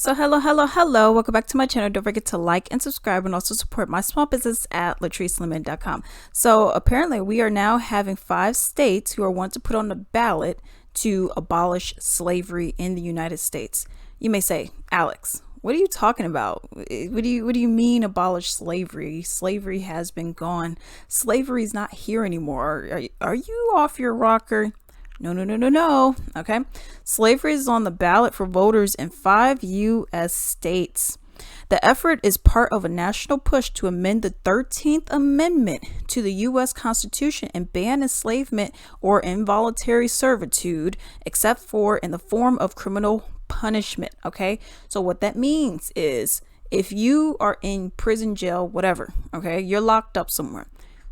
So hello. Welcome back to my channel. Don't forget to like and subscribe and also support my small business at latricelemon.com. So apparently we are now having 5 states who are wanting to put on the ballot to abolish slavery in the United States. You may say, Alex, what are you talking about? What do you mean abolish slavery? Slavery has been gone. Slavery is not here anymore. Are you off your rocker? No. Okay. Slavery is on the ballot for voters in 5 U.S. states. The effort is part of a national push to amend the 13th Amendment to the U.S. Constitution and ban enslavement or involuntary servitude, except for in the form of criminal punishment. Okay. So what that means is if you are in prison, jail, whatever, okay, you're locked up somewhere,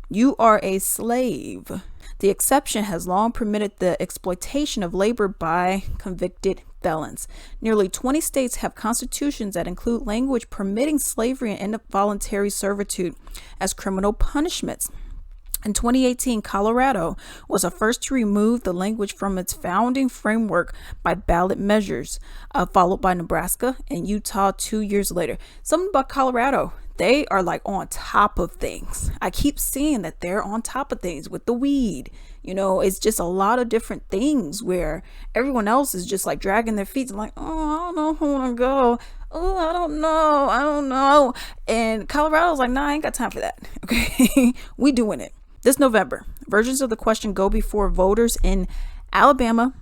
you are a slave. The exception has long permitted the exploitation of labor by convicted felons. Nearly 20 states have constitutions that include language permitting slavery and involuntary servitude as criminal punishments. In 2018, Colorado was the first to remove the language from its founding framework by ballot measures, followed by Nebraska and Utah 2 years later. Something about Colorado, they are like on top of things. I keep seeing that they're on top of things with the weed. You know, it's just a lot of different things where everyone else is just like dragging their feet and like, oh, I don't know who I want to go. Oh, I don't know. And Colorado's like, nah, I ain't got time for that. Okay, we doing it. This November, versions of the question go before voters in Alabama,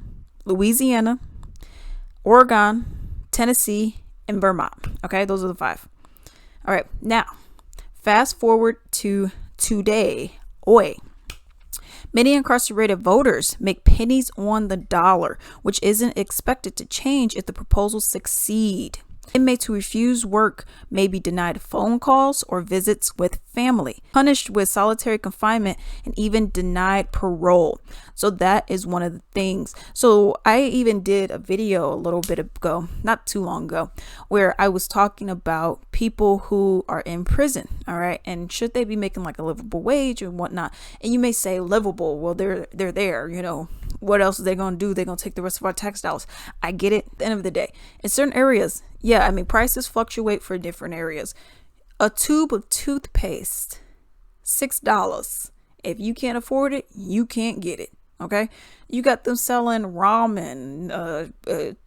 Louisiana, Oregon, Tennessee, and Vermont. Okay, those are the 5. All right, now, fast forward to today. Many incarcerated voters make pennies on the dollar, which isn't expected to change if the proposals succeed. Inmates who refuse work may be denied phone calls or visits with family, punished with solitary confinement, and even denied parole. So that is one of the things. So I even did a video a little bit ago, not too long ago, where I was talking about people who are in prison. All right. And should they be making like a livable wage and whatnot? And you may say livable. Well, they're there, you know. What else are they going to do? They're going to take the rest of our tax dollars. I get it. At the end of the day, in certain areas, yeah, I mean, prices fluctuate for different areas. A tube of toothpaste, $6. If you can't afford it, you can't get it. Okay. You got them selling ramen,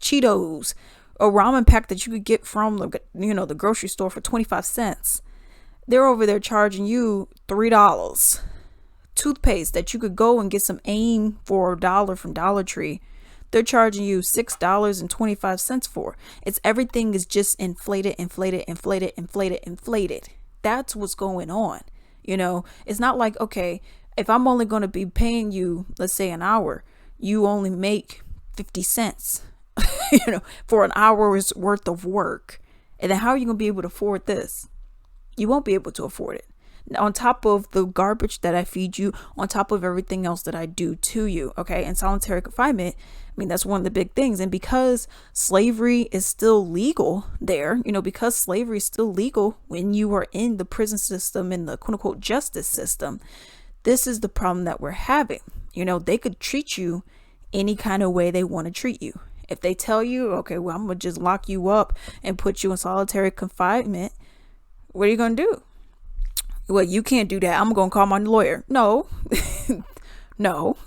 Cheetos, a ramen pack that you could get from the grocery store for 25 cents. They're over there charging you $3. Toothpaste that you could go and get some AIM for $1 from Dollar Tree, they're charging you $6.25 for. It's everything is just inflated. That's what's going on. You know, it's not like, okay, if I'm only going to be paying you, let's say an hour, you only make 50 cents, for an hour's worth of work. And then how are you going to be able to afford this? You won't be able to afford it. On top of the garbage that I feed you, on top of everything else that I do to you. Okay. And solitary confinement, I mean, that's one of the big things. And because slavery is still legal there, because slavery is still legal when you are in the prison system, in the quote unquote justice system, this is the problem that we're having. They could treat you any kind of way they want to treat you. If they tell you, okay, well, I'm going to just lock you up and put you in solitary confinement, what are you going to do? Well, you can't do that. I'm going to call my lawyer. No, no.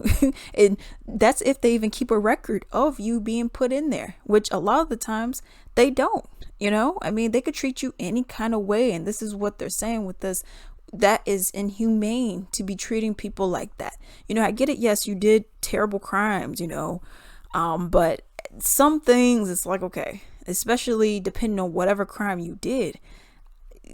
And that's if they even keep a record of you being put in there, which a lot of the times they don't, I mean, they could treat you any kind of way. And this is what they're saying with this. That is inhumane to be treating people like that. I get it. Yes, you did terrible crimes, but some things it's like, okay, especially depending on whatever crime you did.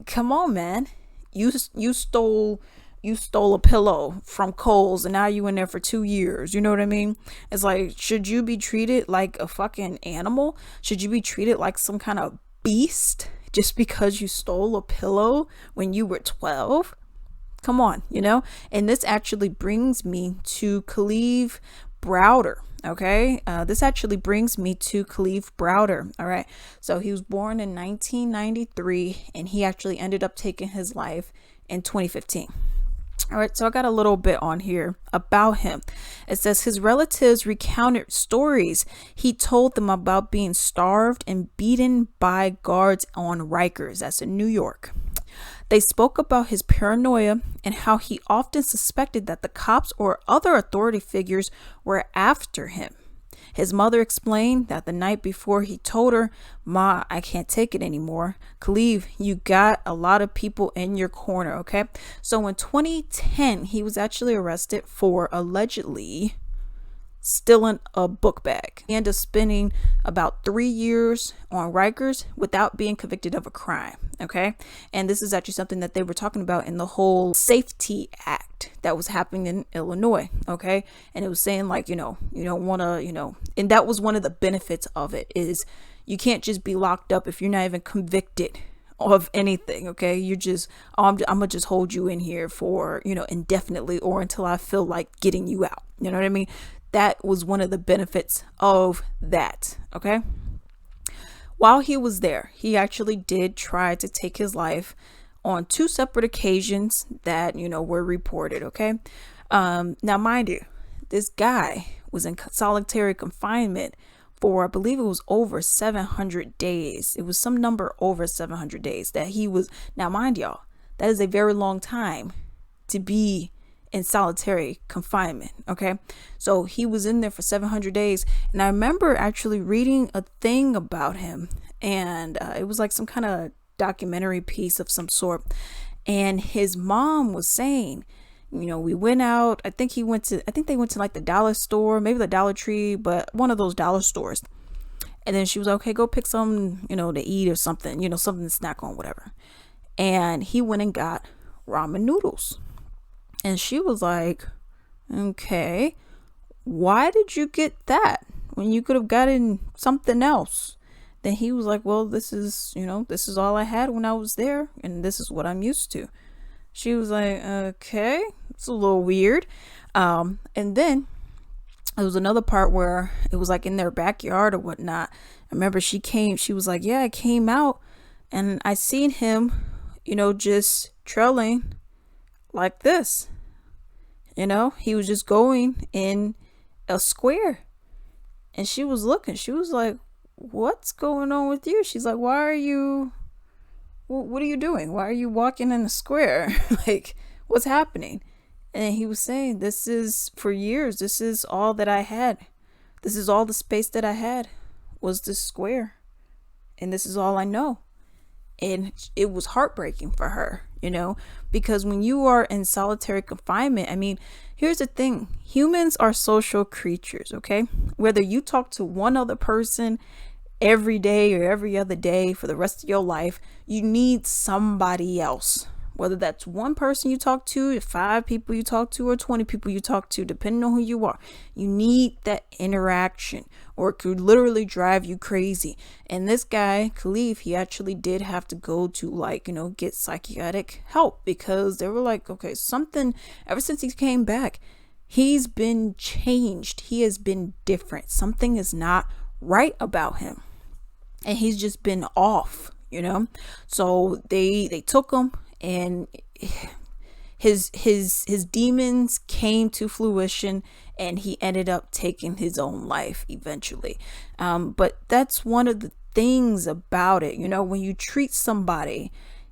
Come on, man. You stole a pillow from Kohl's and now you in there for 2 years. You know what I mean? It's like, should you be treated like a fucking animal? Should you be treated like some kind of beast just because you stole a pillow when you were 12? Come on, And this actually brings me to Kalief Browder. Okay, this actually brings me to Kalief Browder. All right, so he was born in 1993 and he actually ended up taking his life in 2015. All right, so I got a little bit on here about him. It says his relatives recounted stories he told them about being starved and beaten by guards on Rikers, that's in New York. They spoke about his paranoia and how he often suspected that the cops or other authority figures were after him. His mother explained that the night before he told her, "Ma, I can't take it anymore. Khalif, you got a lot of people in your corner," okay? So in 2010, he was actually arrested for allegedly stealing a book bag. He ended up spending about 3 years on Rikers without being convicted of a crime. Okay. And this is actually something that they were talking about in the whole safety act that was happening in Illinois. Okay. And it was saying like, you don't want to, and that was one of the benefits of it is you can't just be locked up if you're not even convicted of anything. Okay. You're just, I'm gonna just hold you in here for, indefinitely or until I feel like getting you out. You know what I mean? That was one of the benefits of that. Okay. While he was there, he actually did try to take his life on 2 separate occasions that, were reported. Okay. Now, mind you, this guy was in solitary confinement for, I believe it was over 700 days. It was some number over 700 days that he was. Now, mind y'all, that is a very long time to be in solitary confinement. Okay. So he was in there for 700 days. And I remember actually reading a thing about him, and it was like some kind of documentary piece of some sort. And his mom was saying, we went out. I think they went to like the dollar store, maybe the Dollar Tree, but one of those dollar stores. And then she was like, okay, go pick some, to eat or something, something to snack on, whatever. And he went and got ramen noodles. And she was like, okay, why did you get that when you could have gotten something else? Then he was like, well, this is all I had when I was there, and this is what I'm used to. She was like, okay, it's a little weird. And then there was another part where it was like in their backyard or whatnot. I remember she was like, yeah, I came out and I seen him, just trailing like this. He was just going in a square. And she was looking. She was like, what's going on with you? She's like, what are you doing? Why are you walking in a square? Like, what's happening? And he was saying, this is for years. This is all that I had. This is all the space that I had was this square. And this is all I know. And it was heartbreaking for her, because when you are in solitary confinement, I mean, here's the thing. Humans are social creatures, okay? Whether you talk to one other person every day or every other day for the rest of your life, you need somebody else. Whether that's one person you talk to, 5 people you talk to, or 20 people you talk to, depending on who you are. You need that interaction, or it could literally drive you crazy. And this guy, Khalif, he actually did have to go to get psychiatric help, because they were like, okay, something, ever since he came back, he's been changed. He has been different. Something is not right about him. And he's just been off, So they took him, and his demons came to fruition, and he ended up taking his own life eventually. But that's one of the things about it, when you treat somebody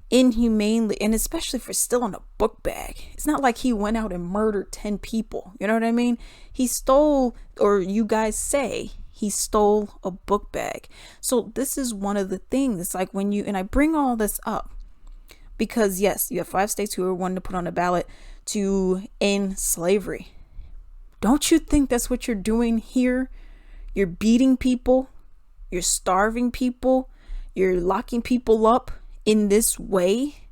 inhumanely, and especially for stealing a book bag. It's not like he went out and murdered 10 people. You know what I mean? He stole, or you guys say he stole, a book bag. So this is one of the things. It's like and I bring all this up because yes, you have 5 states who are wanting to put on a ballot to end slavery. Don't you think that's what you're doing here? You're beating people. You're starving people. You're locking people up in this way,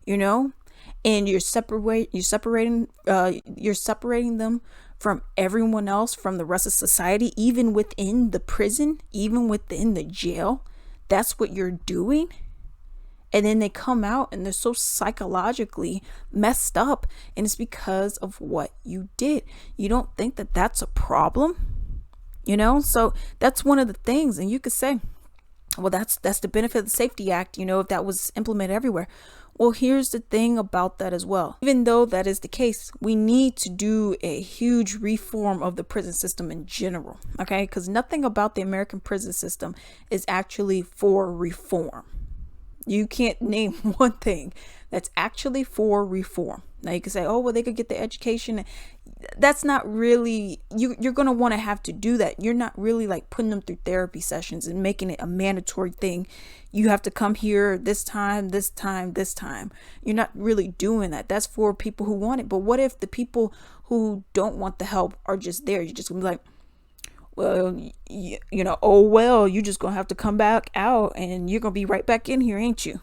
and you're separating them from everyone else, from the rest of society, even within the prison, even within the jail. That's what you're doing. And then they come out and they're so psychologically messed up, and it's because of what you did. You don't think that that's a problem, so that's one of the things. And you could say, Well, that's the benefit of the Safety Act, if that was implemented everywhere. Well, here's the thing about that as well. Even though that is the case, we need to do a huge reform of the prison system in general, okay? Because nothing about the American prison system is actually for reform. You can't name one thing that's actually for reform. Now you can say, oh, well, they could get the education. That's not really, you're going to want to have to do that. You're not really like putting them through therapy sessions and making it a mandatory thing. You have to come here this time, this time, this time. You're not really doing that. That's for people who want it. But what if the people who don't want the help are just there? You're just going to be like, well, oh, well, you just going to have to come back out and you're going to be right back in here, ain't you?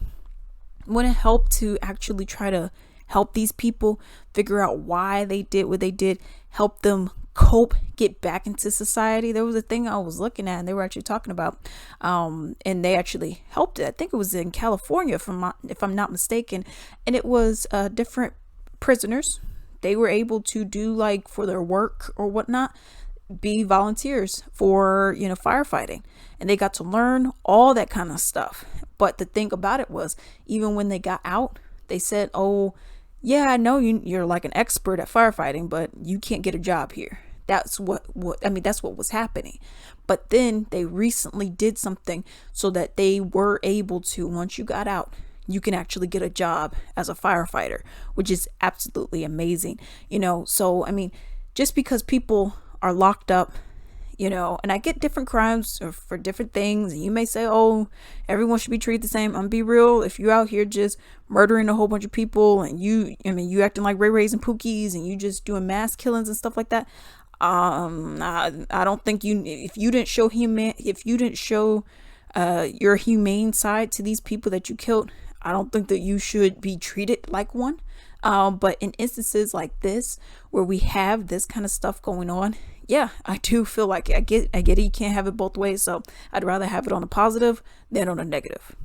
Want to help to actually try to help these people figure out why they did what they did, help them cope, get back into society. There was a thing I was looking at and they were actually talking about, and they actually helped it. I think it was in California, if I'm not mistaken, and it was different prisoners. They were able to do, like, for their work or whatnot, be volunteers for firefighting, and they got to learn all that kind of stuff. But the thing about it was, even when they got out, they said, oh yeah, I know you're like an expert at firefighting, but you can't get a job here. That's that's what was happening. But then they recently did something so that they were able to, once you got out, you can actually get a job as a firefighter, which is absolutely amazing. So just because people are locked up, and I get different crimes for different things, and you may say, oh, everyone should be treated the same. I'm be real, if you out here just murdering a whole bunch of people and you acting like Ray Rays and Pookies and you just doing mass killings and stuff like that, I don't think if you didn't show your humane side to these people that you killed, I don't think that you should be treated like one. But in instances like this, where we have this kind of stuff going on, yeah, I do feel like I get it. You can't have it both ways. So I'd rather have it on a positive than on a negative.